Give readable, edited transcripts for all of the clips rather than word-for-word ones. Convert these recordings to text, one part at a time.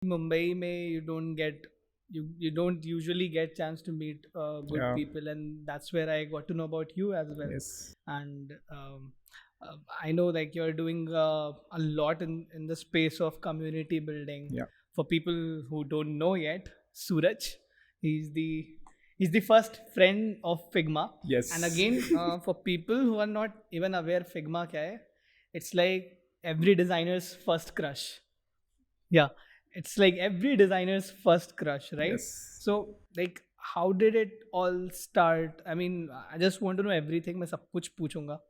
Mumbai mein you don't usually get chance to meet good Yeah. people, and that's where I got to know about you as well. Yes. And I know like you're doing a lot in the space of community building. Yeah. For people who don't know yet, Suraj, he's the he's the first friend of Figma. And Yes. again, for people who are not even aware Figma kya hai, it's like every designer's first crush. Yeah, it's like every designer's first crush, right? Yes. So like how did it all start? I mean, I just want to know everything. मैं सब कुछ पूछूंगा.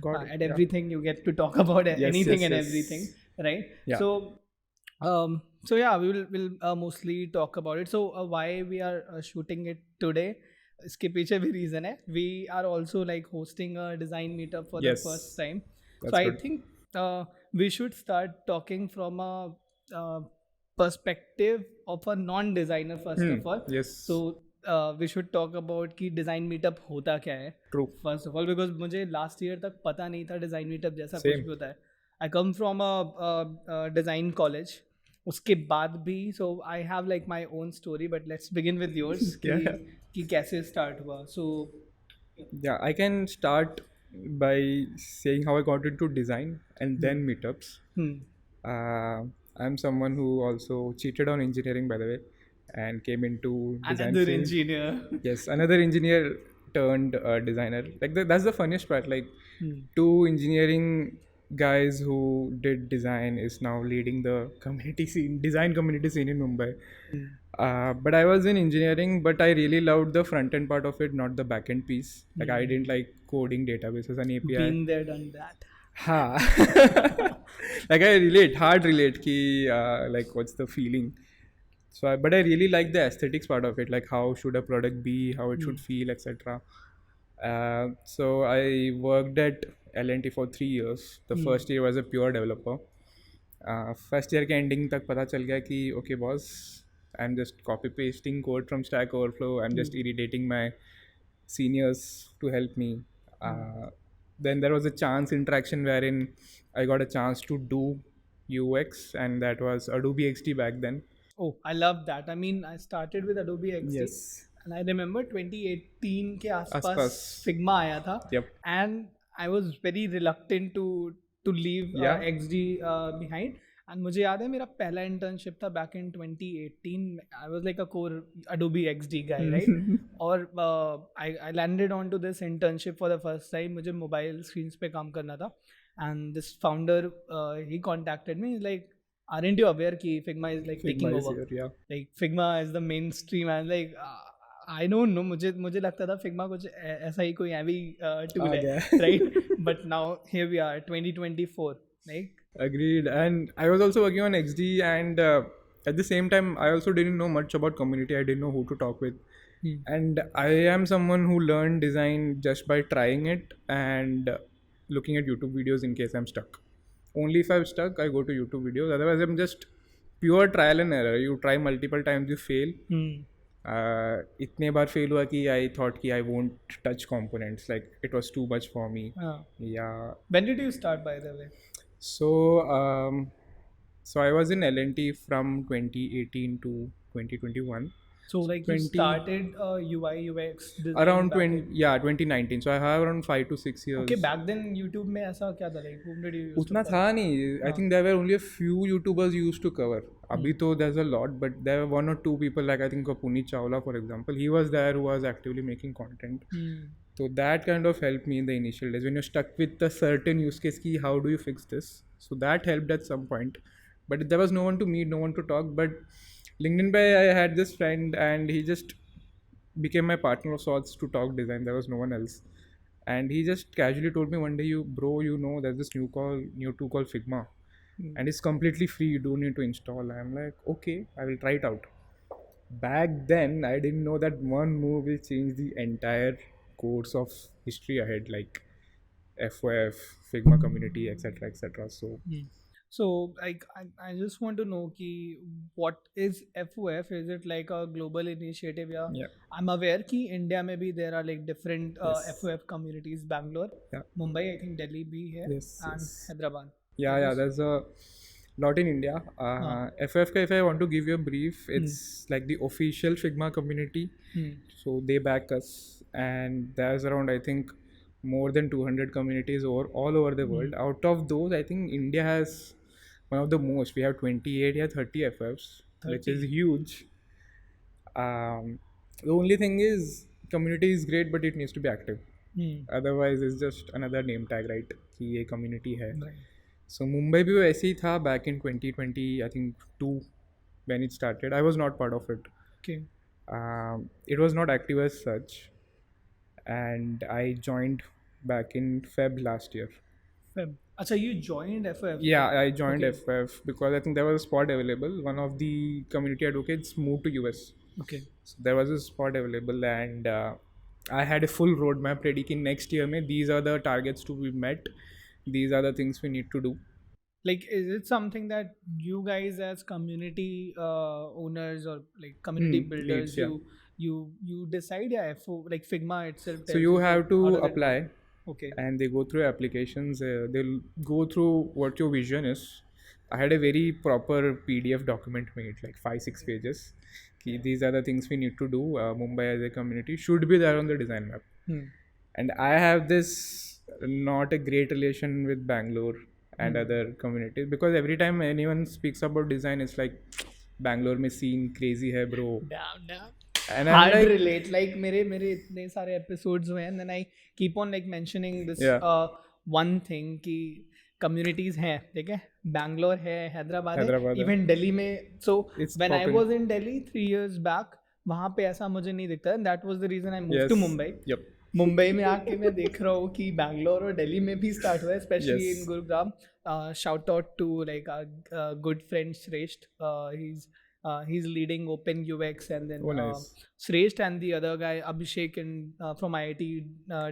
Got it. And Yeah. everything you get to talk about Yes. anything Yes. and Yes. everything, right? Yeah. So yeah, we'll mostly talk about it. So why we are shooting it today? इसके पीछे भी reason है. We are also like hosting a design meetup for the first Yes. time. So That's I good. think we should start talking from a perspective of a non-designer first of all. Yes. So we should talk about कि design meetup होता क्या है. True. First of all, because मुझे last year तक पता नहीं था design meetup जैसा कुछ Same. भी होता है. I come from a design college. उसके बाद भी so I have like my own story, but let's begin with yours Yeah. कि कैसे start हुआ. So Yeah. I can start by saying how I got into design and then meetups. Uh, I'm someone who also cheated on engineering, by the way, and came into design another field. engineer. Yes, another engineer turned designer. Like that's the funniest part. Like two engineering guys who did design is now leading the community scene, design community scene in Mumbai. But I was in engineering, but I really loved the front end part of it, not the back end piece. Like I didn't like coding databases and API. Been there, done that. Ha. Like I relate, hard relate ki like what's the feeling. So but I really like the aesthetics part of it, like how should a product be, how it should feel, etc. So I worked at L&T for 3 years. The first year was a pure developer. First year के ending तक पता चल गया कि okay boss, I'm just copy pasting code from Stack Overflow. I'm just irritating my seniors to help me. Then there was a chance interaction wherein I got a chance to do UX, and that was Adobe XD back then. Oh, I love that. I mean, I started with Adobe XD, Yes. and I remember 2018 के आसपास Aspas. Figma आया था, Yep. and I was very reluctant to leave Yeah. XD behind. And मुझे याद है मेरा पहला internship था back in 2018. I was like a core Adobe XD guy, right? और I landed onto this internship for the first time. मुझे mobile screens पे काम करना था, and this founder he contacted me. He's like, aren't you aware कि Figma is like taking Figma is over? here, yeah. Like Figma is the mainstream. And like I don't know, मुझे लगता था Figma कुछ ऐसा ही कोई heavy tool आ है, गया। right? But now here we are, 2024. Like Agreed. And I was also working on XD, and at the same time, I also didn't know much about community. I didn't know who to talk with. And I am someone who learned design just by trying it and looking at YouTube videos in case I'm stuck. Only if I'm stuck, I go to YouTube videos. Otherwise, I'm just pure trial and error. You try multiple times, you fail. इतने बार fail हुआ कि I thought कि I won't touch components. Like it was too much for me. Yeah. when did you start, by the way? So, so I was in L&T from 2018 to 2021. So like you 20 started UI UX design Around back 20, in- yeah, 2019. So I have around 5 to 6 years. Okay, back then YouTube में ऐसा क्या था, like whom did you use उतना to था नहीं. I think there were only a few YouTubers used to cover. अभी तो there's a lot, but there were one or two people, like I think Puneet Chawla, for example. He was there who was actively making content. So that kind of helped me in the initial days. When you're stuck with a certain use case, key, how do you fix this? So that helped at some point. But there was no one to meet, no one to talk. But LinkedIn by I had this friend, and he just became my partner of sorts to talk design. There was no one else. And he just casually told me one day, there's this new tool called Figma. And it's completely free, you don't need to install. I'm like, okay, I will try it out. Back then, I didn't know that one move will change the entire course of history ahead, like FOF, Figma community, etc., etc. So like I just want to know ki what is FOF? Is it like a global initiative? Yeah. I'm aware ki India में भी there are like different Yes. FOF communities. Bangalore, Yeah. Mumbai, I think Delhi भी है, Yes, and yes. Hyderabad. Yeah, there's a Not in India. FOF ka, if I want to give you a brief, Hmm. it's like the official Figma community. Hmm. So they back us, and there's around, I think, more than 200 communities all over the world. Out of those, I think India has one of the most. We have 28 or 30 FFs, which is 30. huge. The only thing is, community is great, but it needs to be active. Hmm. Otherwise, it's just another name tag, right? कि ये community है. Right. So Mumbai भी वैसे ही था back in 2020, I think 2 when it started. I was not part of it. Okay. It was not active as such, and I joined back in Feb last year. Feb. Acha, you joined FOF? Yeah, I joined Okay. FF because I think there was a spot available. One of the community advocates moved to US. Okay. So there was a spot available, and I had a full roadmap ready. Ki next year, mein, these are the targets to be met. These are the things we need to do. Like, is it something that you guys as community owners or like community builders, leads, yeah. you decide, yeah, FO, like Figma itself So tells you you, have how to does it apply, work? Okay. and they go through applications. They'll go through what your vision is. I had a very proper PDF document made, like 5-6 pages. Ki these are the things we need to do. Mumbai as a community should be there on the design map. And I have this not a great relation with Bangalore and other communities, because every time anyone speaks about design, it's like Bangalore में scene crazy है bro. Damn. And I'm Hard like, relate. Like मेरे इतने सारे episodes हुए हैं, and then I keep on like mentioning this Yeah. one thing कि communities हैं, ठीक है, Bangalore है, हैदराबाद है, Hyderabad है. even Delhi में. So It's when I popping. was in Delhi 3 years back, वहाँ पे ऐसा मुझे नहीं दिखता, and that was the reason I moved to Mumbai. Yep. Mumbai में आके मैं देख रहा हूँ कि बैंगलोर और दिल्ली में भी स्टार्ट हुआ है, specially Yes. In Gurugram. Shout out to like our good friend Shrestha. He's leading Open UX, and then Oh, nice. Shrestha and the other guy Abhishek from IIT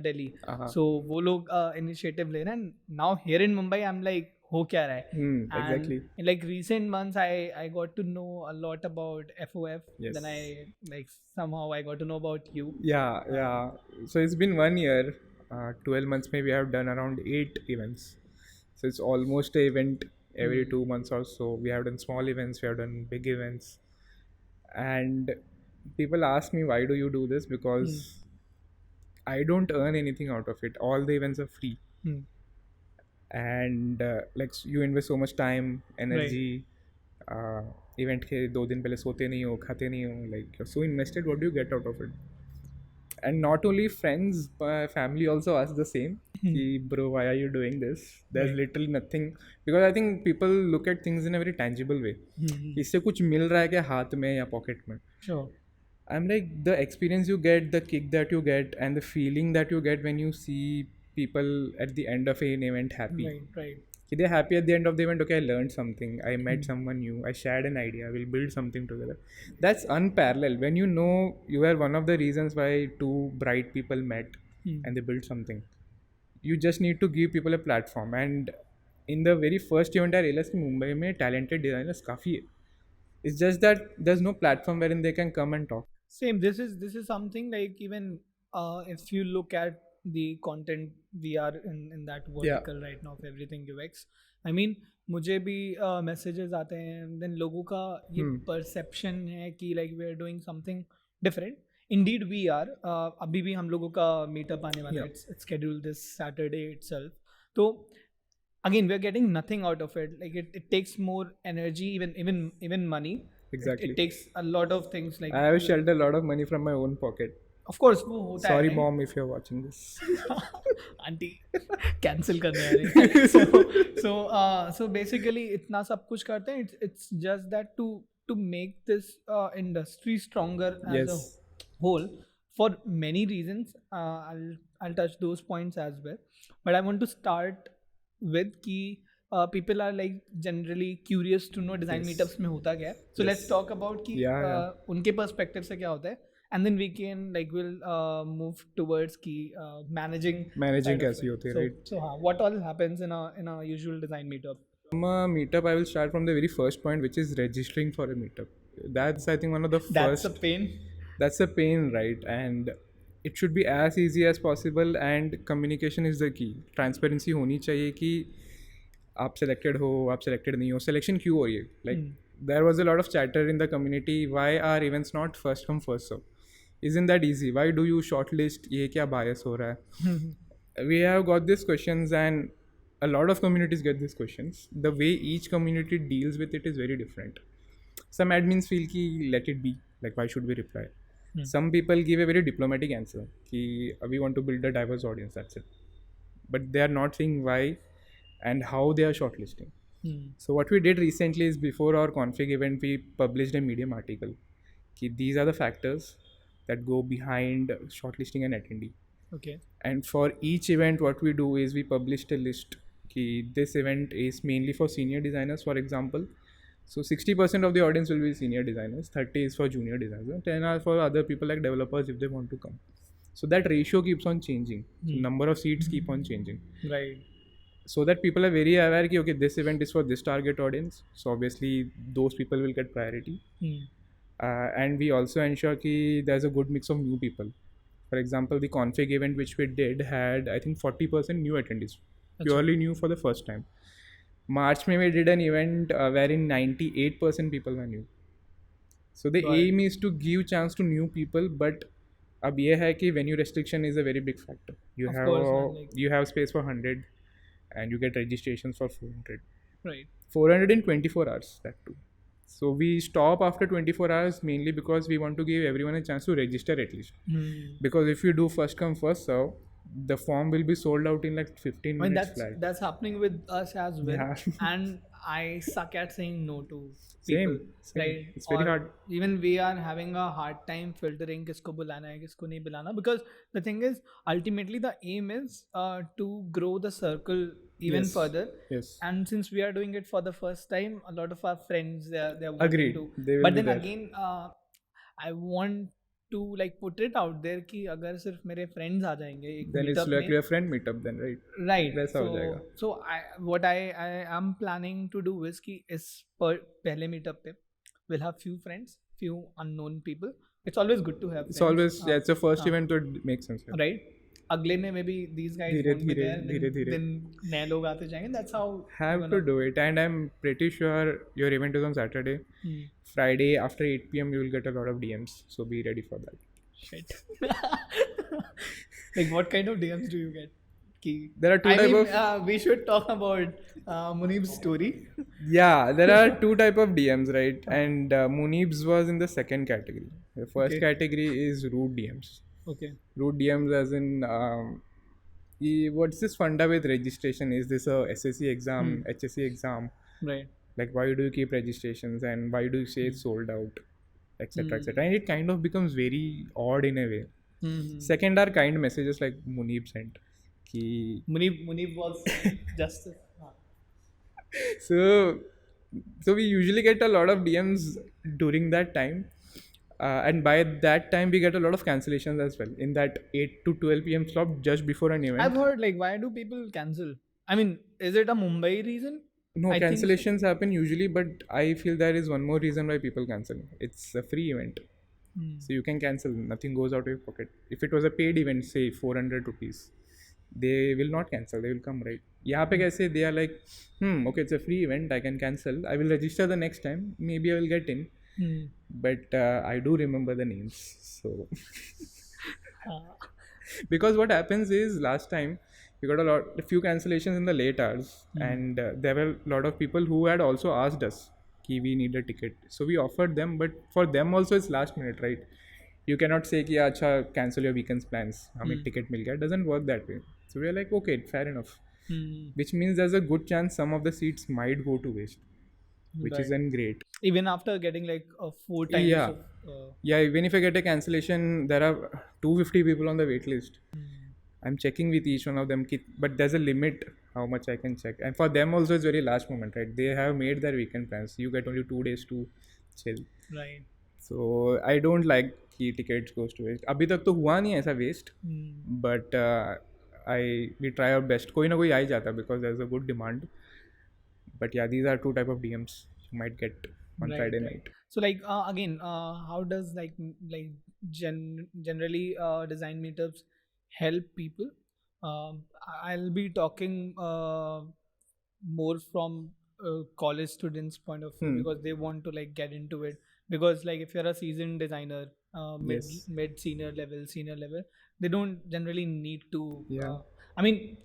Delhi. So वो लोग initiative ले रहे हैं. Now here in Mumbai, I'm like, हो क्या रहा है? And Exactly. in like recent months, I got to know a lot about FOF. Yes. Then I like somehow I got to know about you. Yeah. So it's been 1 year. 12 months, maybe I have done around 8 events. So it's almost an event every 2 months or so. We have done small events, we have done big events. And people ask me, why do you do this? Because I don't earn anything out of it. All the events are free. And like you invest so much time, energy. Event के 2 दिन पहले सोते नहीं हो, खाते नहीं हो, like you're so invested. What do you get out of it? And not only friends, family also ask the same. Ki, bro, why are you doing this? There's literally nothing, because I think people look at things in a very tangible way. इससे कुछ मिल रहा है क्या हाथ में या pocket में? Sure. I'm like, the experience you get, the kick that you get, and the feeling that you get when you see people at the end of an event happy. Right. They're happy at the end of the event. Okay, I learned something. I met someone new. I shared an idea. We'll build something together. That's unparalleled. When you know you were one of the reasons why 2 bright people met and they built something. You just need to give people a platform. And in the very first event, I realized that Mumbai में talented designers काफ़ी है. It's just that there's no platform wherein they can come and talk. Same. This is something like, even if you look at the content we are in that vertical right now of everything UX. I mean, मुझे भी messages आते हैं, then लोगों का ये perception है कि like we are doing something different. Indeed we are. अभी भी हम लोगों का meetup आने वाला है. It's scheduled this Saturday itself. तो again we are getting nothing out of it. Like it takes more energy, even money. Exactly. It takes a lot of things. Like I have shelled a lot of money from my own pocket. Of course वो होता है. Sorry mom if you're watching this. Aunty cancel करने आ रही. So basically इतना सब कुछ करते हैं. It's just that to make this industry stronger as a whole, for many reasons. I'll touch those points as well, but I want to start with कि people are like generally curious to know design meetups में होता क्या है. So let's talk about कि उनके perspective से क्या होता है. And then we can we'll move towards managing कैसी होती है, right? So what all happens in a usual design meetup? From a meetup, I will start from the very first point, which is registering for a meetup. That's, I think, one of the first. That's a pain. That's a pain, right? And it should be as easy as possible. And communication is the key. Transparency होनी चाहिए कि आप selected हो, आप selected नहीं हो, selection क्यों हो रही है? Like there was a lot of chatter in the community. Why are events not first come first serve? Isn't that easy? Why do you shortlist? ये क्या bias हो रहा है? We have got these questions, and a lot of communities get these questions. The way each community deals with it is very different. Some admins feel ki let it be, like why should we reply? Some people give a very diplomatic answer ki we want to build a diverse audience, that's it. But they are not saying why and how they are shortlisting. So what we did recently is before our config event we published a Medium article ki these are the factors that go behind shortlisting an attendee. Okay. And for each event what we do is we published a list ki this event is mainly for senior designers, for example. So 60% of the audience will be senior designers, 30 is for junior designers, 10 are for other people like developers if they want to come. So that ratio keeps on changing. So number of seats keep on changing. Right. So that people are very aware ki okay, this event is for this target audience. So obviously those people will get priority. And we also ensure ki there's a good mix of new people. For example, the config event which we did had I think 40% new attendees, purely new for the first time. March में we did an event wherein 98% people were new. So the aim is to give chance to new people, but अब ये है कि venue restriction is a very big factor. You have space for 100 and you get registrations for 400. Right. 400 in 24 hours, that too. So we stop after 24 hours mainly because we want to give everyone a chance to register at least. Because if you do first come first serve, the form will be sold out in like 15 minutes flat. That's happening with us as well. Yeah. And I suck at saying no to Same. people. Right? It's very hard. Even we are having a hard time filtering kisko bulana hai, kisko nahi bulana, because the thing is ultimately the aim is to grow the circle even further. Yes. And since we are doing it for the first time, a lot of our friends they're Agreed. to. They will But be then there. again, I want to like put it out there कि अगर सिर्फ मेरे friends आ जाएंगे एक Then it's meetup like में, a friend meetup then, right? right? वैसा हो जाएगा. So what I am planning to do is कि इस पहले meetup पे we'll have few friends, few unknown people. It's always good to have friends. It's always it's a first event, so it makes sense. Yeah. Right. अगले में maybe these guys धीरे won't be there. Then नए लोग आते जाएंगे. That's how have to do it. And I'm pretty sure your event is on Saturday. Friday after 8 p.m. you will get a lot of DMs. So be ready for that. Shit. Like what kind of DMs do you get? There are two type of. We should talk about Munib's story. Yeah, there are two type of DMs, right? And Munib's was in the second category. The first category is rude DMs. Okay. Rude DMs as in what's this funda with registration? Is this a SSC exam, HSC exam? Right. Like why do you keep registrations and why do you say it's sold out, etc., etc. And it kind of becomes very odd in a way. Second are kind messages like Munib sent. Munib was just. So we usually get a lot of DMs during that time. And by that time we get a lot of cancellations as well in that 8 to 12 p.m. slot just before an event. I've heard like why do people cancel? I mean, is it a Mumbai reason? No, cancellations happen usually, but I feel there is one more reason why people cancel. It's a free event. So you can cancel, nothing goes out of your pocket. If it was a paid event, say 400 rupees, they will not cancel, they will come, right? यहाँ पे कैसे they are like, okay, it's a free event, I can cancel, I will register the next time, maybe I will get in. But I do remember the names. So because what happens is last time we got a few cancellations in the late hours, and there were a lot of people who had also asked us कि we need a ticket. So we offered them, but for them also it's last minute, right? You cannot say कि अच्छा cancel your weekend's plans, हमें ticket मिल गया. It doesn't work that way. So we are like, okay, fair enough. Which means there's a good chance some of the seats might go to waste, which isn't great. Even after getting like 4 times. Yeah. Yeah, even if I get a cancellation, there are 250 people on the wait list. I'm checking with each one of them, but there's a limit how much I can check. And for them also it's very last moment, right? They have made their weekend plans. You get only 2 days to chill. Right. So I don't like कि tickets goes to waste. अभी तक तो हुआ नहीं ऐसा waste, but we try our best. कोई ना कोई आ ही जाता because there's a good demand. But yeah, these are two type of DMs you might get on Friday night. So like again, how does like generally design meetups help people? I'll be talking more from college students' point of view because they want to like get into it. Because like if you're a seasoned designer, Yes. mid senior level, they don't generally need to. Yeah. I mean,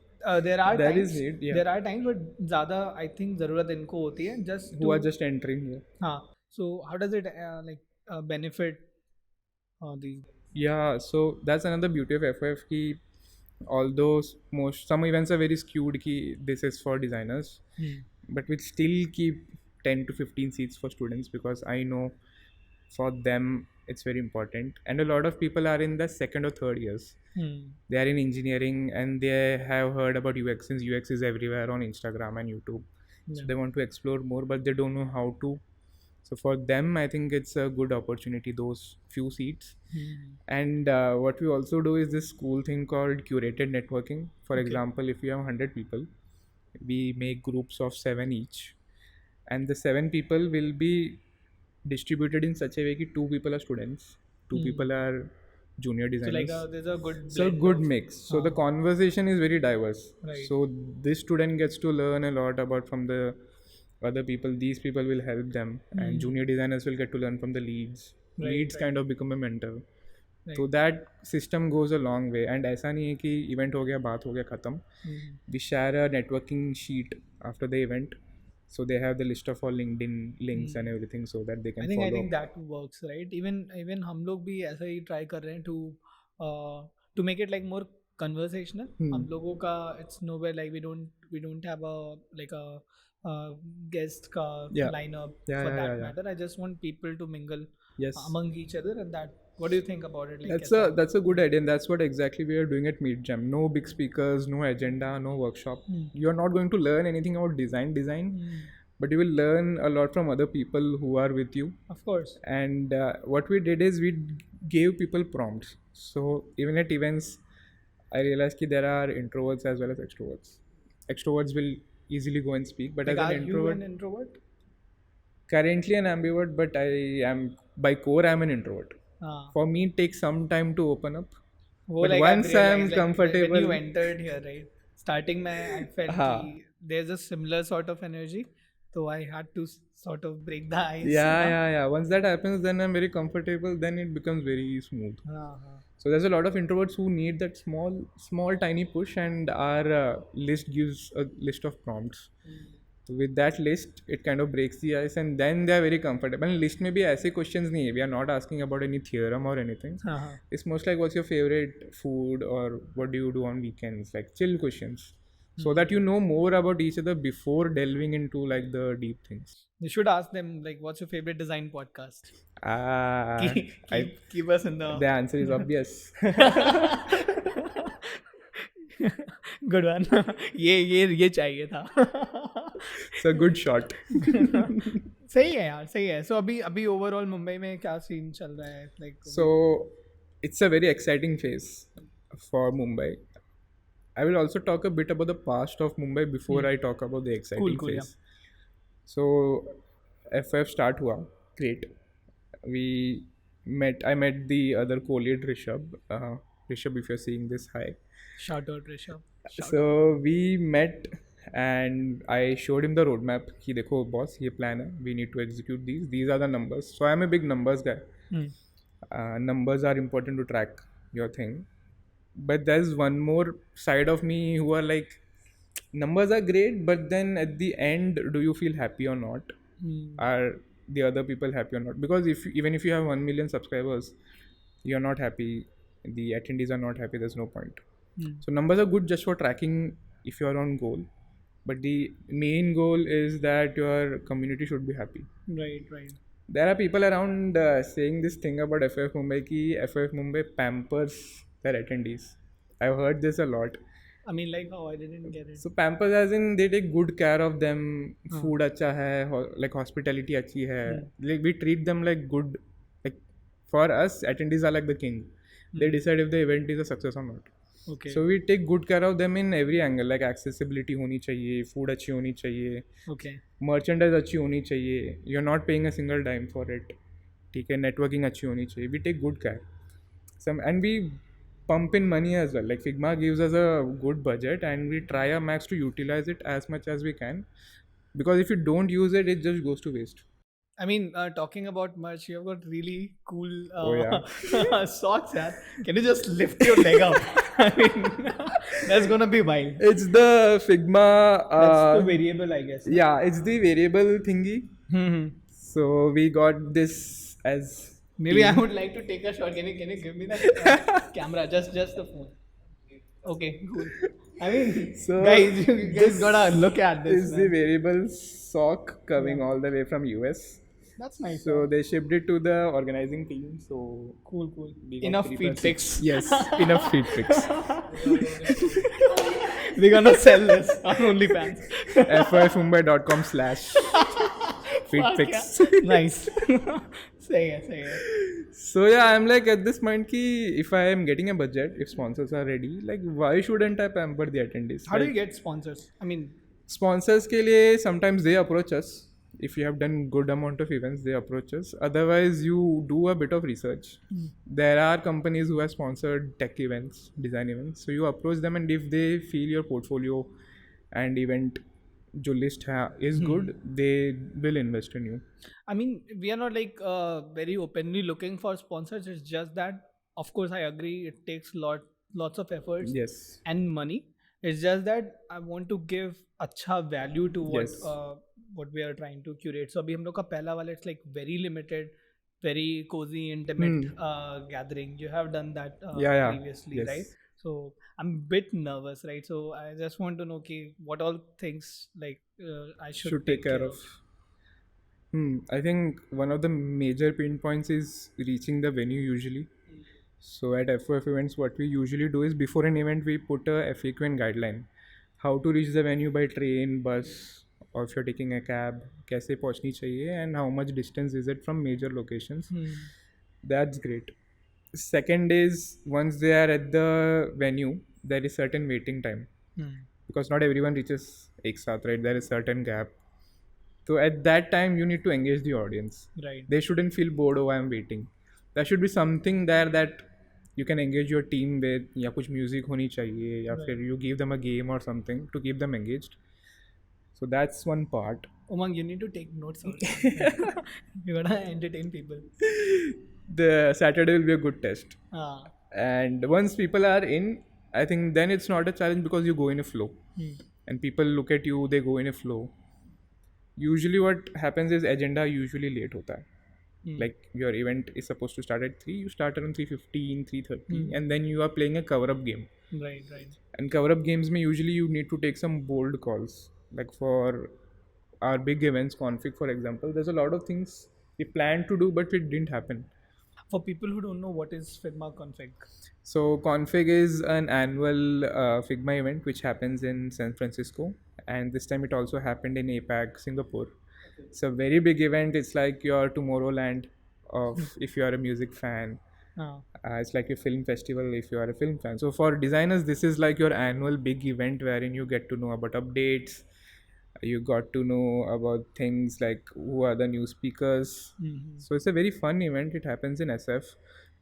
there are There is times, need, yeah. but ज़्यादा I think ज़रूरत इनको होती है just Who are to. just entering here. हाँ. So how does it like benefit these guys? Yeah, so that's another beauty of FOF ki although most some events are very skewed ki this is for designers, but we still keep 10 to 15 seats for students because I know for them it's very important, and a lot of people are in the second or third years. They are in engineering and they have heard about UX since UX is everywhere on Instagram and YouTube. So they want to explore more but they don't know how to. So for them I think it's a good opportunity, those few seats. And what we also do is this cool thing called curated networking. For example, if we have 100 people, we make groups of 7 each, and the 7 people will be distributed in such a way that 2 people are students, 2 people are junior So like designers. there's a good So blend good of, mix. So the conversation is very diverse. Right. So this student gets to learn a lot about from the other people. These people will help them, and junior designers will get to learn from the leads. Leads kind of become a mentor. तो that system goes a long way. And ऐसा नहीं है कि event हो गया, बात हो गया, ख़त्म. We share a networking sheet after the event, so they have the list of all LinkedIn links and everything so that they can follow. I think that works, right? Even हम लोग भी ऐसा ही try कर रहे हैं to make it like more conversational. हम लोगों का it's nowhere like we don't have a like a guest का lineup for that matter. I just want people to mingle among each other, and that. What do you think about it? Like that's a good idea, and that's what exactly we are doing at Meet Jam. No big speakers, no agenda, no workshop. You're not going to learn anything about design, but you will learn a lot from other people who are with you. Of course. And what we did is we gave people prompts. So even at events, I realized that there are introverts as well as extroverts. Extroverts will easily go and speak, but like as an introvert, you an introvert? Currently an ambivert, but I am by core I'm an introvert. For me it takes some time to open up, but like once I'm comfortable. When you entered here, right, starting I felt there's a similar sort of energy, so I had to sort of break the ice. Yeah. Once that happens, then I'm very comfortable, then it becomes very smooth. So there's a lot of introverts who need that small tiny push, and our list gives a list of prompts. So with that list, it kind of breaks the ice, and then they are very comfortable. And list में भी ऐसे questions नहीं है. We are not asking about any theorem or anything. It's most like what's your favorite food or what do you do on weekends, like chill questions, so that you know more about each other before delving into like the deep things. You should ask them like, what's your favorite design podcast? Keep us in the answer is obvious. Good one. ये चाहिए था. It's a good shot. सही है यार, सही है. So अभी overall Mumbai में क्या scene चल रहा है? Like so it's a very exciting phase for Mumbai. I will also talk a bit about the past of Mumbai before I talk about the exciting phase. Yeah. So FF start हुआ, great. I met the other co-lead Rishabh. Rishabh, if you're seeing this, hi. Shout out Rishabh. So we met and I showed him the roadmap. कि देखो boss, ये plan है. We need to execute these. These are the numbers. So I'm a big numbers guy. Numbers are important to track your thing. But there's one more side of me who are like, numbers are great, but then at the end, do you feel happy or not? Are the other people happy or not? Because even if you have 1 million subscribers, you're not happy, the attendees are not happy, there's no point. So numbers are good just for tracking if you're on goal, but the main goal is that your community should be happy. Right. There are people around saying this thing about FOF Mumbai ki FOF Mumbai pampers their attendees. I've heard this a lot. I mean, like, I didn't get it. So pampers as in they take good care of them. Food अच्छा है, like hospitality अच्छी है. Like we treat them like good. Like for us, attendees are like the king. They decide if the event is a success or not. Okay. So we take good care of them in every angle. Like accessibility होनी चाहिए, food अच्छी होनी चाहिए. Okay. Merchandise अच्छी होनी चाहिए. You're not paying a single dime for it. ठीक है, networking अच्छी होनी चाहिए. We take good care. And we pump in money as well. Like Figma gives us a good budget and we try our max to utilize it as much as we can, because if you don't use it, it just goes to waste. I mean, talking about merch, you've got really cool Oh yeah. socks, yeah. Can you just lift your leg up? I mean, that's gonna be wild. It's the Figma. That's the variable, I guess. Yeah, it's the variable thingy. Hmm. So we got this as Maybe I team. would like to take a shot. Can you give me that camera? Just the phone. Okay, cool. I mean, So guys, you guys this gotta look at this. is the Man. variable sock coming all the way from US. That's nice. So man. they shipped it to the organizing team. So Cool. we got Enough 3+6. feet pics. Yes, enough feet pics. We're gonna sell this on OnlyFans. FOFmumbai.com/feet Fuck pics. yeah. Nice. Say it. So yeah, I'm like at this point ki if I am getting a budget, if sponsors are ready, like why shouldn't I pamper the attendees? How do Like, you get sponsors? I mean, sponsors ke liye sometimes they approach us. If you have done good amount of events, they approach us. Otherwise, you do a bit of research. There are companies who have sponsored tech events, design events. So you approach them, and if they feel your portfolio and event jo list is good, they will invest in you. I mean, we are not like very openly looking for sponsors. It's just that, of course, I agree. It takes lots of efforts Yes. and money. It's just that I want to give अच्छा value to Yes. what we are trying to curate. So अभी हम लोग का पहला वाला it's like very limited, very cozy, intimate gathering. You have done that Yeah. previously, Yes. right? So I'm a bit nervous, right? So I just want to know what all things like I should Take care of. I think one of the major pain points is reaching the venue usually. So at FOF events, what we usually do is before an event, we put a FAQ and guideline. How to reach the venue by train, bus, or if you're taking a cab, कैसे पहुंचनी चाहिए, and how much distance is it from major locations. That's great. Second is once they are at the venue, there is certain waiting time. Because not everyone reaches एक साथ, right? There is certain gap. So at that time, you need to engage the audience. Right. They shouldn't feel bored. Oh, I'm waiting. There should be something there that you can engage your team with. या कुछ music होनी चाहिए, या फिर you give them a game or something to keep them engaged. So that's one part. Umang, you need to take notes. You gotta entertain people. The Saturday will be a good test. Ah. And once people are in, I think then it's not a challenge because you go in a flow. And people look at you, they go in a flow. Usually what happens is agenda usually late hota hai. Like your event is supposed to start at 3, you start around 3:15, 3:30, and then you are playing a cover-up game. Right. And cover-up games mein usually you need to take some bold calls. Like for our big events, config for example, there's a lot of things we planned to do but it didn't happen. For people who don't know, what is Figma Config? So config is an annual Figma event which happens in San Francisco, and this time it also happened in APAC, Singapore. It's a very big event. It's like your Tomorrowland of if you are a music fan. It's like a film festival if you are a film fan. So for designers, this is like your annual big event wherein you get to know about updates. You got to know about things like who are the new speakers. So it's a very fun event. It happens in SF.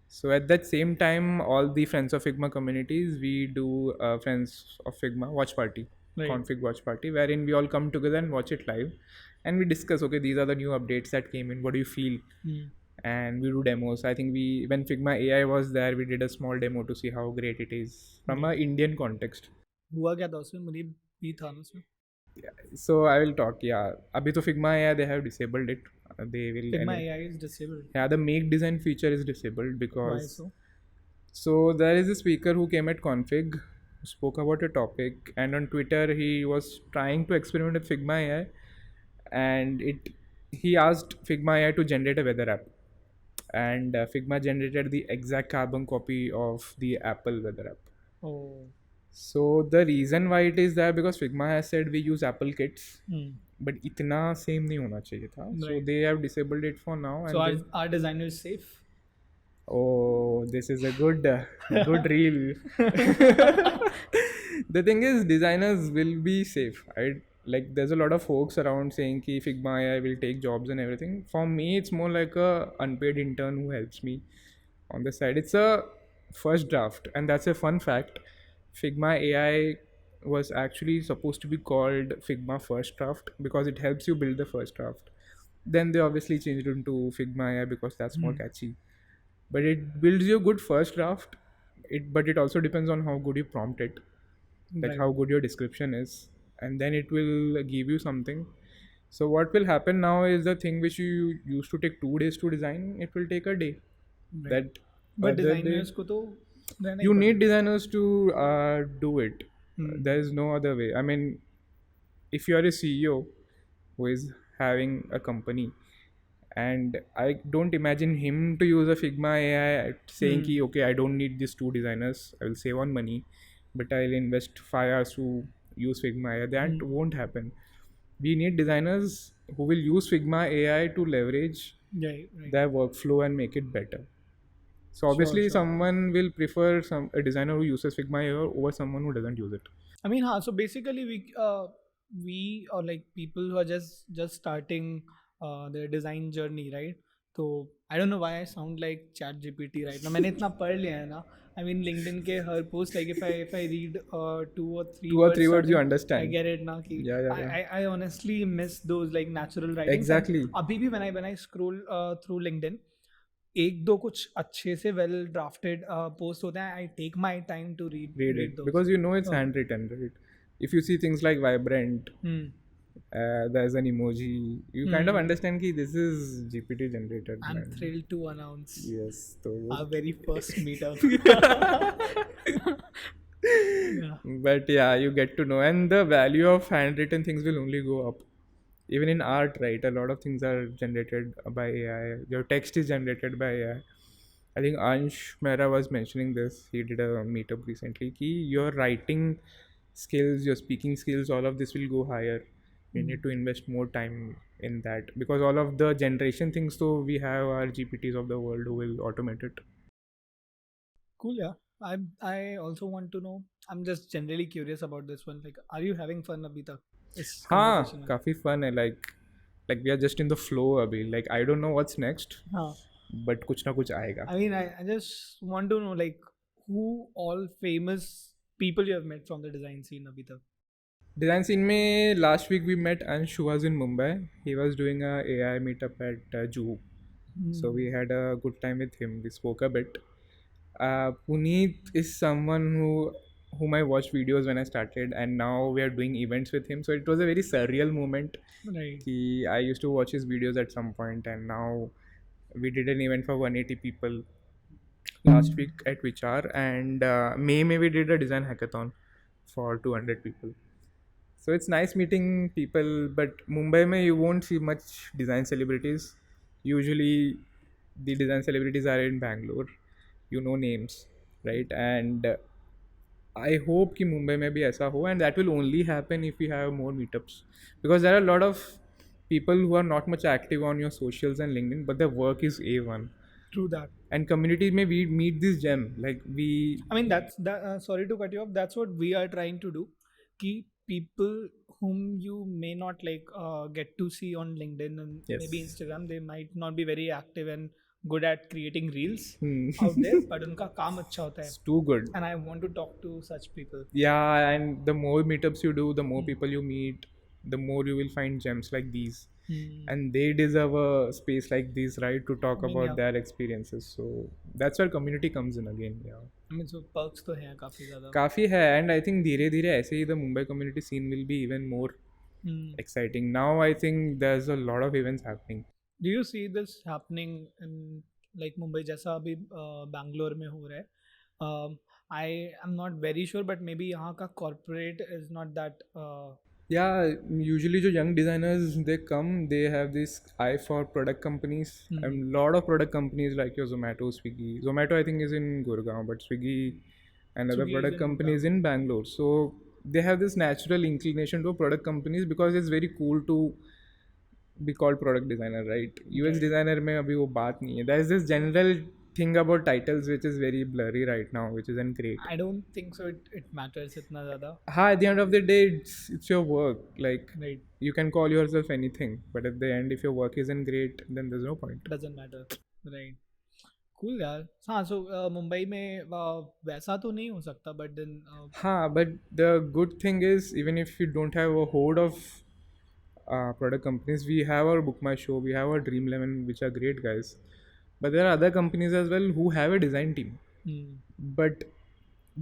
So at that same time, all the Friends of Figma communities, we do Friends of Figma watch party, config watch party, wherein we all come together and watch it live. And we discuss, okay, these are the new updates that came in. What do you feel? And we do demos. I think when Figma AI was there, we did a small demo to see how great it is from an Indian context. हुआ क्या था उसमें? मुझे भी था ना उसमें. So I will talk. Yeah, अभी तो Figma AI they have disabled it. They will. Figma AI is disabled. Yeah, the make design feature is disabled because. Why so? So there is a speaker who came at config, spoke about a topic, and on Twitter he was trying to experiment with Figma AI, and he asked Figma AI to generate a weather app, and Figma generated the exact carbon copy of the Apple weather app. Oh. So the reason why it is there because Figma has said we use Apple kits, but इतना same नहीं होना चाहिए था. So they have disabled it for now. So are designers safe? Oh, this is a good reel. The thing is, designers will be safe, right? Like there's a lot of hoax around saying कि Figma AI will take jobs and everything. For me, it's more like a unpaid intern who helps me on the side. It's a first draft. And that's a fun fact. Figma AI was actually supposed to be called Figma first draft because it helps you build the first draft. Then they obviously changed it into Figma AI because that's more catchy. But it builds you a good first draft. But it also depends on how good you prompt it, like Right. how good your description is, and then it will give you something. So what will happen now is the thing which you used to take 2 days to design, it will take a day. Right. That But other day, designers को तो रहना ही you need पड़ेगा. designers to do it. There is no other way. I mean, if you are a CEO who is having a company, and I don't imagine him to use a Figma AI saying ki, okay, I don't need these 2 designers, I will save on money, but I'll invest 5 hours to use Figma AI. That won't happen. We need designers who will use Figma AI to leverage Right. Right. their workflow and make it better. So Sure. obviously Sure. someone will prefer a designer who uses Figma AI over someone who doesn't use it. I mean, so basically, we or like people who are just starting their design journey, right? So I don't know why I sound like Chat GPT right now. मैंने इतना पढ़ लिया है ना. I mean, LinkedIn के हर post, like if I read 2 or 3 Two or three words words you sudden, I understand. get it ना कि Yeah. I honestly miss those like natural writings. Exactly. And अभी भी when I scroll through LinkedIn, एक दो कुछ अच्छे से well drafted post होते हैं. I take my time to Read read it those. because you know it's Oh. handwritten, right? If you see things like vibrant, there's an emoji, you kind of understand ki this is GPT generated. I'm man. thrilled to announce Yes. So our very first meetup. Yeah. but yeah, you get to know, and the value of handwritten things will only go up. Even in art, right, a lot of things are generated by AI. Your text is generated by AI. I think Ansh Mehra was mentioning this. He did a meetup recently. Ki your writing skills, your speaking skills, all of this will go higher. You need to invest more time in that because all of the generation things, so we have our GPTs of the world who will automate it. Cool, yeah. I also want to know. I'm just generally curious about this one. Like, are you having fun abhi tak? इस हाँ, conversation में? काफी fun है. Like we are just in the flow अभी. Like I don't know what's next, हाँ. but कुछ ना कुछ आएगा. I mean, I just want to know like who all famous people you have met from the design scene abhi tak. Design scene में last week we met Ansh who was in Mumbai. He was doing a AI meetup at Juhu. So we had a good time with him. We spoke a bit. Puneet is someone whom I watched videos when I started, and now we are doing events with him. So it was a very surreal moment. Right. I used to watch his videos at some point, and now we did an event for 180 people last week at Vichar, and May we did a design hackathon for 200 people. So it's nice meeting people, but Mumbai mein you won't see much design celebrities. Usually, the design celebrities are in Bangalore. You know names, right? And I hope कि Mumbai में भी ऐसा हो, and that will only happen if we have more meetups, because there are a lot of people who are not much active on your socials and LinkedIn, but their work is A1. True that. And community may we meet this gem, like we. I mean, that's that. Sorry to cut you off. That's what we are trying to do. Keep people whom you may not like get to see on LinkedIn and Yes. maybe Instagram. They might not be very active and good at creating reels Hmm. out there, but उनका काम अच्छा होता है. It's too good. And I want to talk to such people. Yeah, and the more meetups you do, the more people you meet, the more you will find gems like these. And they deserve a space like this, right, to talk I mean, about yeah. their experiences. So that's where community comes in again. Yeah, I mean, so perks तो हैं काफी ज़्यादा. काफी है, and I think धीरे धीरे ऐसे ही the Mumbai community scene will be even more exciting. Now I think there's a lot of events happening. Do you see this happening in like Mumbai जैसा अभी बैंगलोर में हो रहा है? I am not very sure, but maybe यहाँ का corporate is not that. Yeah, usually जो young designers they come, they have this eye for product companies, and lot of product companies like your Zomato, Swiggy. Zomato I think is in Gurgaon, but Swiggy and other Swiggy is product in companies in Bangalore. So they have this natural inclination to product companies because it's very cool to be called product designer, right? UX designer में अभी वो बात नहीं है. There is this general thing about titles which is very blurry right now, which isn't great. I don't think so. It matters इतना ज़्यादा. हाँ, at the end of the day, it's your work. Like Right. you can call yourself anything, but at the end, if your work isn't great, then there's no point. Doesn't matter. Right. Cool यार. हाँ, so Mumbai में वैसा तो नहीं हो सकता, but then हाँ, but the good thing is, even if you don't have a horde of product companies, we have our Book My Show, we have our Dream 11, which are great guys. But there are other companies as well who have a design team. But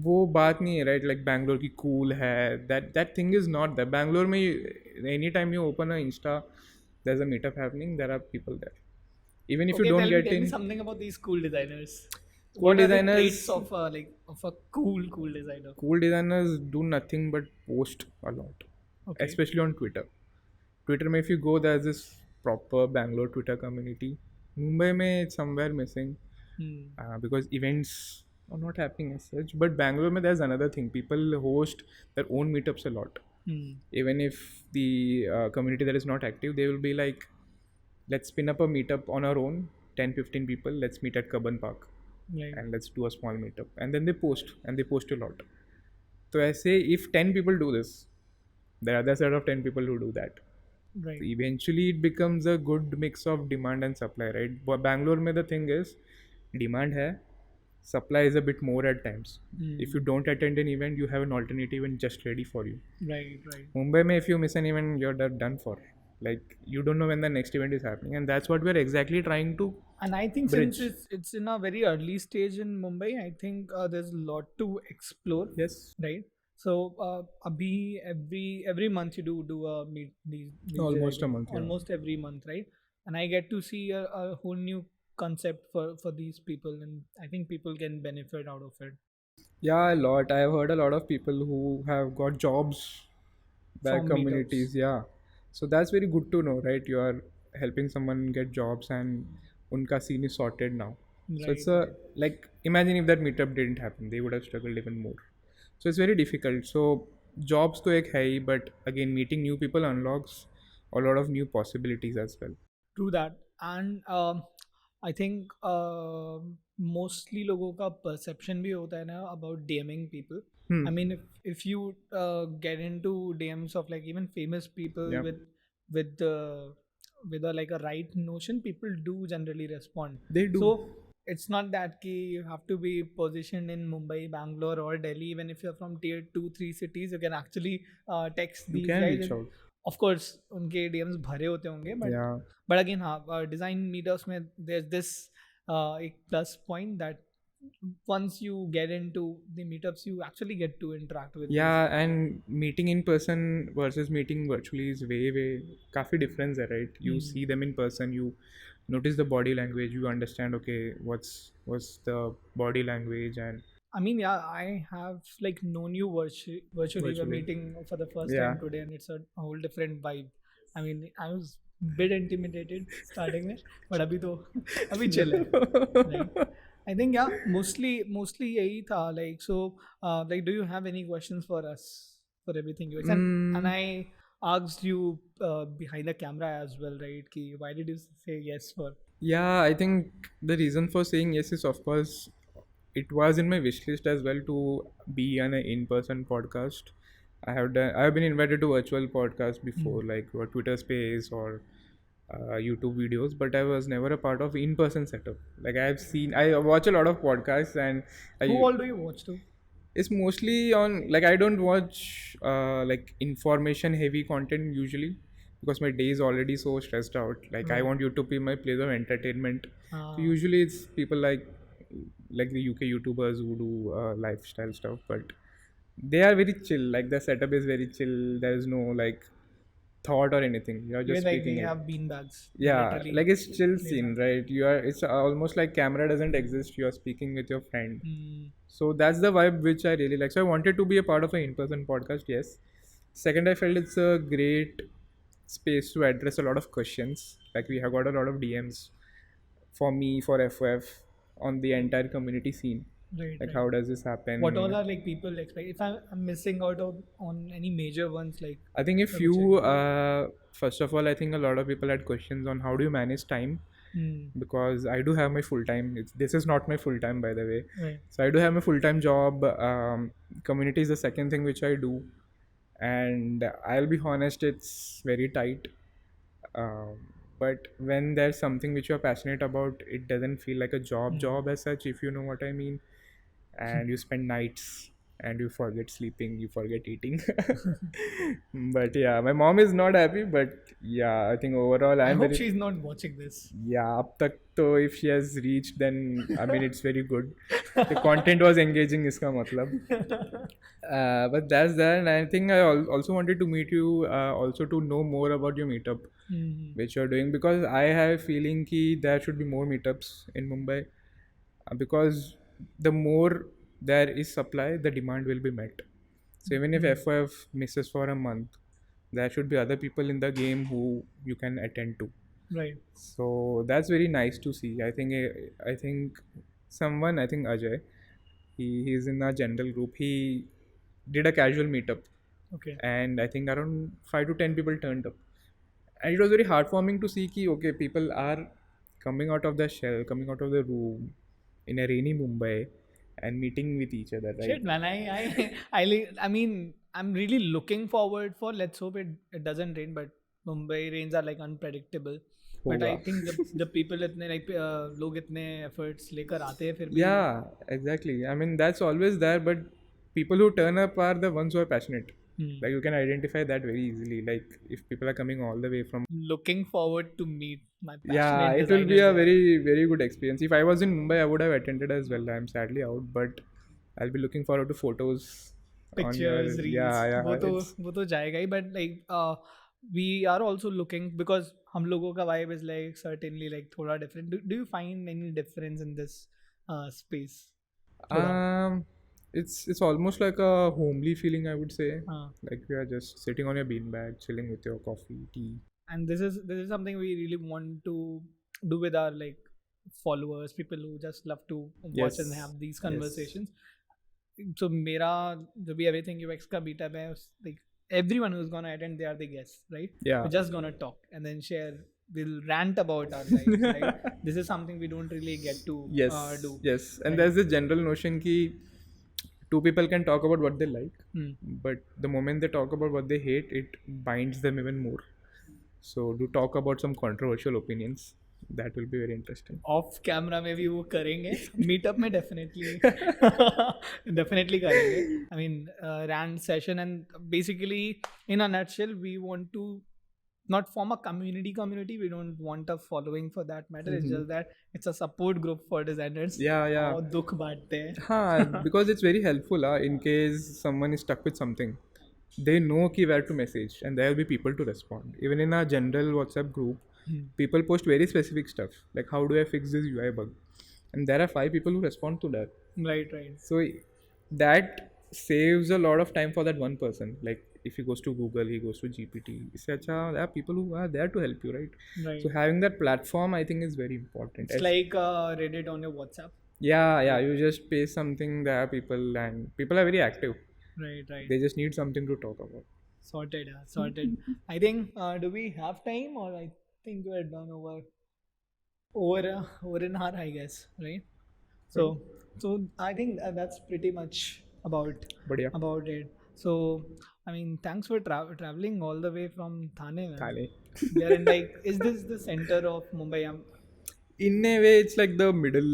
वो बात नहीं है, right? Like Bangalore की cool है, that thing is not there. Bangalore में anytime you open a Insta, there's a meetup happening, there are people there. Even if you okay, don't tell me, get tell me in, something about these cool designers. cool What are the traits designers, of of a cool designer? cool designers do nothing but post a lot, Okay. especially on Twitter. Twitter में if you go, there's this proper Bangalore Twitter community. Mumbai में it's somewhere missing because events are not happening as such. But Bangalore में there's another thing. People host their own meetups a lot. Even if the community that is not active, they will be like, let's spin up a meetup on our own, 10-15 people, let's meet at Kaban Park. Right. And let's do a small meetup. And then they post, and they post a lot. So I say, if 10 people do this, there are other set of 10 people who do that. Right. So eventually it becomes a good mix of demand and supply, right? But Bangalore mein the thing is, demand hai, supply is a bit more at times. If you don't attend an event, you have an alternate event just ready for you. Right. Mumbai mein if you miss an event, you're done for. Like you don't know when the next event is happening, and that's what we're exactly trying to. And I think bridge. since it's in a very early stage in Mumbai, I think there's a lot to explore. Yes. Right. So abhi every month you do a meet these Almost a events, month. Yeah. almost every month, right? And I get to see a whole new concept for these people, and I think people can benefit out of it. Yeah, a lot. I have heard a lot of people who have got jobs by From communities. meetups. Yeah, so that's very good to know, right? You are helping someone get jobs, and unka scene is sorted now. So it's a like imagine if that meetup didn't happen, they would have struggled even more. So it's very difficult. So jobs to ek hai, but again meeting new people unlocks a lot of new possibilities as well. True that. And I think mostly लोगों का perception भी होता है ना about DMing people. I mean, if you get into DMs of like even famous people with a like a right notion, people do generally respond. They do. So it's not that ki you have to be positioned in Mumbai, Bangalore, or Delhi. Even if you're from tier 2-3 cities, you can actually text these can guys. reach out. Of course, उनके DMs भरे होते होंगे, but again, हाँ, design meetups में there's this एक plus point that once you get into the meetups, you actually get to interact with. Yeah, and meeting in person versus meeting virtually is way काफी difference है, right? You see them in person, you notice the body language, you understand okay what's the body language. And I mean, yeah, I have like known you virtually. We're meeting for the first time today, and it's a whole different vibe. I mean, I was a bit intimidated starting में, but अभी chill है. Right? I think yeah, mostly यही था. Like so, like, do you have any questions for us for everything you and I asked you behind the camera as well, right? Ki why did you say yes for? Yeah, I think the reason for saying yes is of course it was in my wish list as well to be on an in-person podcast. I have been invited to virtual podcasts before, like Twitter Space or YouTube videos, but I was never a part of in-person setup. Like I watch a lot of podcasts, and who all do you watch to? It's mostly on like I don't watch like information heavy content usually because my day is already so stressed out. Like I want YouTube to be my place of entertainment. So usually it's people like the UK YouTubers who do lifestyle stuff, but they are very chill. Like the setup is very chill. There is no like thought or anything. You're just like speaking. We have beanbags. Yeah, like it's chill scene, right? It's almost like camera doesn't exist. You are speaking with your friend. So that's the vibe which I really like. So I wanted to be a part of an in-person podcast. Yes. Second, I felt it's a great space to address a lot of questions. Like we have got a lot of DMs for me, for FOF, on the entire community scene. Right. Like how does this happen? What all are like people expect? If I'm missing out on any major ones, like I think if you first of all, I think a lot of people had questions on how do you manage time, because I do have my full time. This is not my full time, by the way. Right. So I do have my full time job. Community is the second thing which I do, and I'll be honest, it's very tight. But when there's something which you're passionate about, it doesn't feel like a job as such, if you know what I mean. And you spend nights and you forget sleeping, you forget eating. But yeah, my mom is not happy, but yeah, I think overall I I'm hope very, she's not watching this. yeah, up tak to if she has reached, then I mean it's very good. The content was engaging, iska matlab. But that's that, and I think I also wanted to meet you, also to know more about your meetup which you're doing, because I have a feeling ki there should be more meetups in Mumbai, because the more there is supply, the demand will be met. So even if FOF misses for a month, there should be other people in the game who you can attend to. Right. So that's very nice to see. I think someone, I think Ajay, he's in our general group. He did a casual meetup, Okay. and I think around 5 to 10 people turned up, and it was very heartwarming to see ki okay, people are coming out of the shell, coming out of the room in a rainy Mumbai and meeting with each other, right? Shit, man. I mean, I'm really looking forward for. Let's hope it doesn't rain, but Mumbai rains are like unpredictable. But I होगा. think the people इतने like लोग इतने efforts लेकर आते हैं फिर भी. Yeah, exactly. I mean, that's always there, but people who turn up are the ones who are passionate. Like you can identify that very easily. Like if people are coming all the way from, Looking forward to meet my yeah, passionate it will be designers a there. very very good experience. If I was in Mumbai, I would have attended as well. I'm sadly out, but I'll be looking forward to photos on your, Pictures, reels, yeah, yeah. वो तो जाएगा ही, but like we are also looking, because हम लोगों का vibe is like certainly like थोड़ा different. Do you find any difference in this space? थोड़ा. It's almost like a homely feeling, I would say. हाँ. Like you are just sitting on your beanbag, chilling with your coffee, tea. And this is something we really want to do with our like followers, people who just love to watch Yes. and have these Yes. conversations. So मेरा जो भी everything UX का meetup है, like everyone who's gonna attend, they are the guests, right? Yeah. We're just gonna talk and then share. We'll rant about our lives, right? This is something we don't really get to Yes. do. Yes. And Right. there's the general notion ki two people can talk about what they like, but the moment they talk about what they hate, it binds them even more. So do talk about some controversial opinions. That will be very interesting. Off camera में भी वो करेंगे, meetup में definitely definitely करेंगे. I mean rand session, and basically in a nutshell we want to not form a community. We don't want a following for that matter. It's just that it's a support group for designers. Yeah. और दुख बांटते हैं. Because it's very helpful in case someone is stuck with something. They know ki where to message, and there will be people to respond. Even in our general WhatsApp group, people post very specific stuff like how do I fix this UI bug, and there are 5 people who respond to that. Right. So that saves a lot of time for that one person. Like if he goes to Google, he goes to GPT. There are people who are there to help you, right? So having that platform, I think, is very important. It's like Reddit on your WhatsApp. Yeah. You just paste something. There are people, and people are very active. Right. They just need something to talk about. Sorted. I think do we have time, or I think we're done over an hour, I guess, right? So I think that's pretty much about it. So I mean, thanks for traveling all the way from Thane, man. Thane. We are in like, is this the center of Mumbai? In a way, it's like the middle.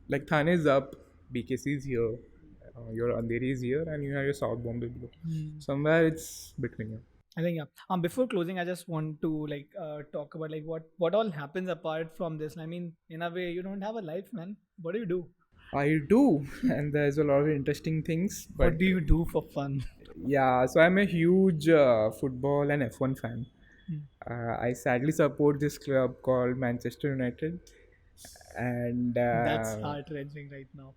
Like Thane is up, BKC is here, your Andheri is here, and you have your South Bombay below. Somewhere it's between you. I think yeah. Before closing, I just want to like talk about like what all happens apart from this. I mean, in a way, you don't have a life, man. What do you do? I do, and there's a lot of interesting things. But what do you do for fun? Yeah, so I'm a huge football and F1 fan. I sadly support this club called Manchester United, and that's heart-wrenching right now.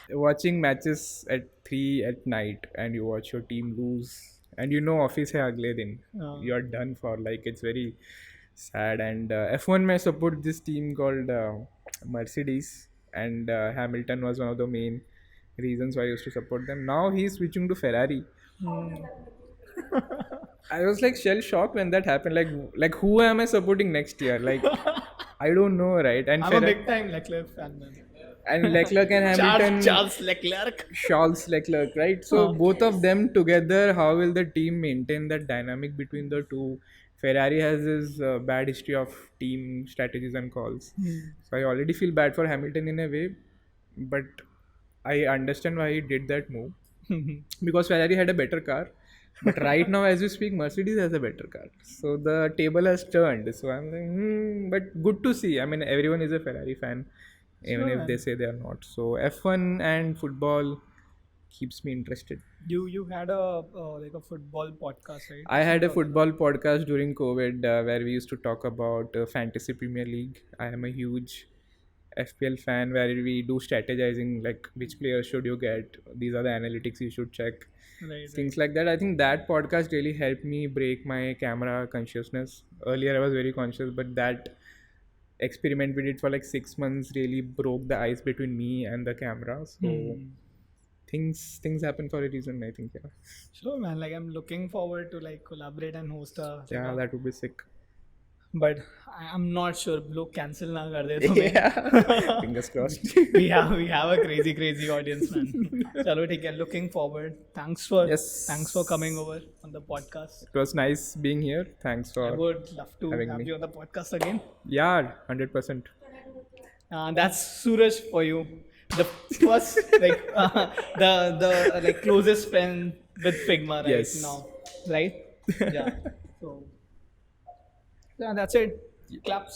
Watching matches at 3 at night and you watch your team lose, and you know office hai agle din, you're done for. Like it's very sad. And F1 may support this team called Mercedes, and Hamilton was one of the main reasons why I used to support them. Now he's switching to Ferrari. I was like shell shocked when that happened. Like who am I supporting next year? Like I don't know, right? And I'm a big time Leclerc fan, man. And Leclerc and Hamilton, Charles Leclerc, right? So both of them together, how will the team maintain that dynamic between the two? Ferrari has this bad history of team strategies and calls. So I already feel bad for Hamilton in a way, but I understand why he did that move because Ferrari had a better car. But right now, as we speak, Mercedes has a better car. So the table has turned. So I'm like, but good to see. I mean, everyone is a Ferrari fan, even Sure, if they man. say they are not. So F1 and football keeps me interested. You had a like a football podcast, right? I had Some a other football podcast during COVID where we used to talk about Fantasy Premier League. I am a huge FPL fan where we do strategizing like which players should you get, these are the analytics you should check, right, things like that. I think that podcast really helped me break my camera consciousness. Earlier I was very conscious, but that experiment we did for like 6 months really broke the ice between me and the camera. So things happen for a reason, I think. Yeah, Sure, man. Like I'm looking forward to like collaborate and host a like yeah, a, that would be sick. but I'm not sure लोग cancel ना कर दे तुम्हें. Yeah, fingers crossed. we have a crazy audience, man. चलो ठीक है. Looking forward. Thanks for Yes, coming over on the podcast. it was nice being here. Thanks I for would love to having have me. you on the podcast again. Yeah, 100%. That's Suraj for you. The first like the like closest friend with Figma right Yes. now, right? Yeah. So yeah, that's it. Claps.